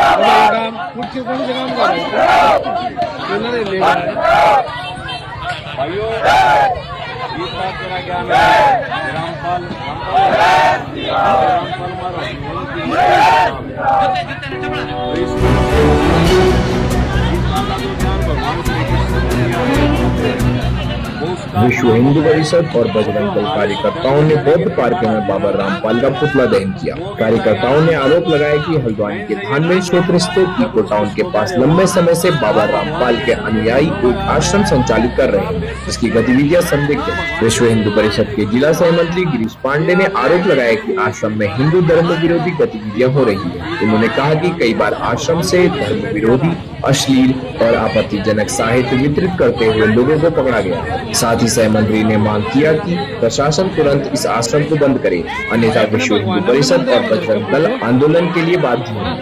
कुछ कौन से काम कर रहे ले भाइयों तेरा ज्ञान है रामपाल विश्व हिंदू परिषद और बजरंग दल कार्यकर्ताओं ने बौद्ध पार्क में बाबा रामपाल का पुतला दहन किया। कार्यकर्ताओं ने आरोप लगाया कि हल्द्वानी के धानमिल क्षेत्र स्थित इको टाउन के पास लंबे समय से बाबा रामपाल के अनुयायी एक आश्रम संचालित कर रहे हैं, जिसकी गतिविधियां संदिग्ध है। विश्व हिंदू परिषद के जिला सहमंत्री गिरीश पांडे ने आरोप लगाया कि आश्रम में हिंदू धर्म विरोधी गतिविधियां हो रही है। उन्होंने कहा कि कई बार आश्रम से धर्म विरोधी, अश्लील और आपत्तिजनक साहित्य वितरित करते हुए लोगों को पकड़ा गया। साथ ही सहमंत्री ने मांग किया कि प्रशासन तुरंत इस आश्रम को बंद करे, अन्यथा विश्व हिंदू परिषद और बजरंग दल आंदोलन के लिए बाध्य हैं।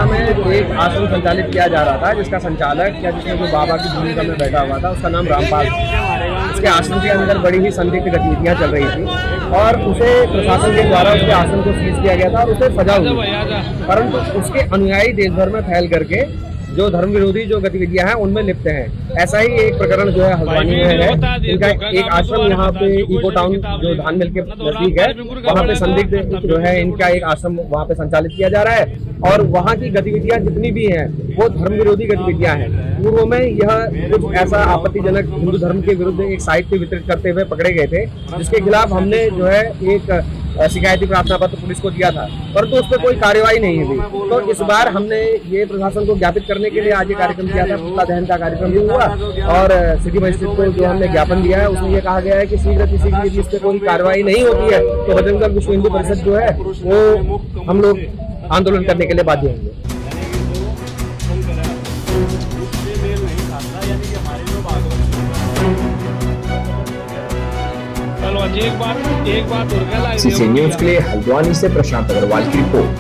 में एक आश्रम संचालित किया जा रहा था, जिसका संचालक या जिसमें जो बाबा की भूमिका में बैठा हुआ था उसका नाम रामपाल। उसके आश्रम के अंदर बड़ी ही संदिग्ध गतिविधियां चल रही थी और उसे प्रशासन के द्वारा उसके आश्रम को सीज किया गया था और उसे सजा हुई, परंतु उसके अनुयायी देश भर में फैल करके जो धर्म विरोधी जो गतिविधियां हैं उनमें लिप्त हैं। ऐसा ही एक प्रकरण जो है हल्द्वानी में है। इनका एक आश्रम यहाँ पे इको टाउन जो धानमिल के नजदीक है, वहाँ पे संदिग्ध जो है इनका एक आश्रम वहाँ पे संचालित किया जा रहा है और वहाँ की गतिविधियां जितनी भी हैं वो धर्म विरोधी गतिविधियां हैं। पूर्व में यह कुछ ऐसा आपत्तिजनक हिंदू धर्म के विरुद्ध एक साहित्य वितरित करते हुए पकड़े गए थे, जिसके खिलाफ हमने जो है एक शिकायती प्रार्थना पत्र पुलिस को दिया था, परंतु उस पर कोई कार्यवाही नहीं हुई। तो इस बार हमने ये प्रशासन को ज्ञापित करने के लिए आज ये कार्यक्रम किया था। पुतला दहन का कार्यक्रम भी हुआ और सिटी मजिस्ट्रेट को जो हमने ज्ञापन दिया है उसमें ये कहा गया है कि शीघ्र यदि इस पर कोई कार्रवाई नहीं होती है तो बजरंग दल विश्व हिंदू परिषद जो है वो हम लोग आंदोलन करने के लिए बाध्य होंगे। एक बात सीसी न्यूज के लिए हल्द्वानी से प्रशांत अग्रवाल की रिपोर्ट।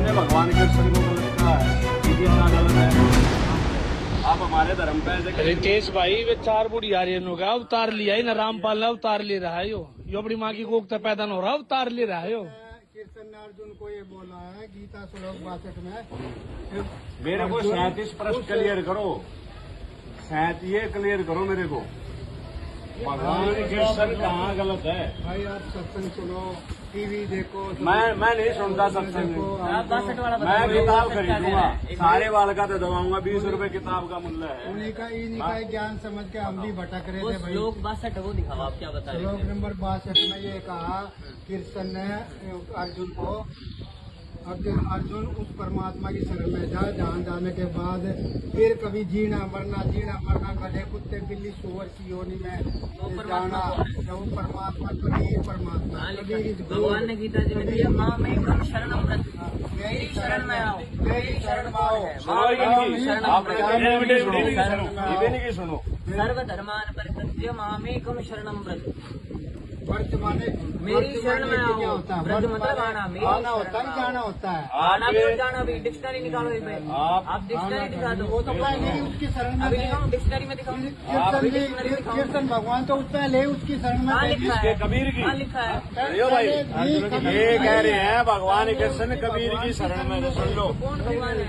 भगवान के दर्शन को गलत कहा है, आप हमारे धर्म पे रितेश भाई वे 4 बुढ़ी आर्यन हो गया, अवतार लिया ही ना रामपाल ने अवतार ले रहा है। यो अपनी माँ की कोख पैदा न हो रहा, अवतार ले रहा है। यो कृष्ण ने अर्जुन को ये बोला है गीता श्लोक 62 में, मेरे को 37 प्रश्न क्लियर करो, 37 ये क्लियर करो मेरे को। भगवान कृष्ण कहाँ गलत है? भाई आप सत्संग सुनो, टीवी देखो। मैं नहीं सुनता सत्संग, मैं किताब खरीदूंगा, सारे वाल का तो दबाऊंगा, 20 रुपए किताब का मूल्य है। उन्हीं का ज्ञान समझ के हम भी भटक रहे थे भाई। श्लोक 62 वो दिखाओ, आप क्या बता रहे हैं? श्लोक नंबर 62 में ये कहा कृष्ण ने अर्जुन को, अर्जुन उस परमात्मा की शरण में जा जहाँ जाने के बाद फिर कभी जीना मरना गधे कुत्ते बिल्ली सुअर की योनि में जाना, जब परमात्मा कबीर परमात्मा भगवान ने गीता जी में दिया, माँ मैं कम शरणम व्रत, मेरी शरण में आओ, मेरी शरण में आओ, सुनो सर्वधर्मान परित्यज्य मामेकम शरणम व्रत। मेरी शरण में आओ, व्रत मतलब आना, आना होता है, जाना होता है। आना भी जाना भी। डिक्शनरी निकालो इस पे, आप डिक्शनरी दिखा दो। वो तो उसकी शरण में अभी दिखाओ, डिक्शनरी में दिखाओ। कीर्तन भगवान तो उससे ले उसकी शरण में लिखा है, कबीर की लिखा है भाई, ये कह रहे हैं भगवान कृष्ण कबीर की शरण में, सुन लो। कौन भगवान है?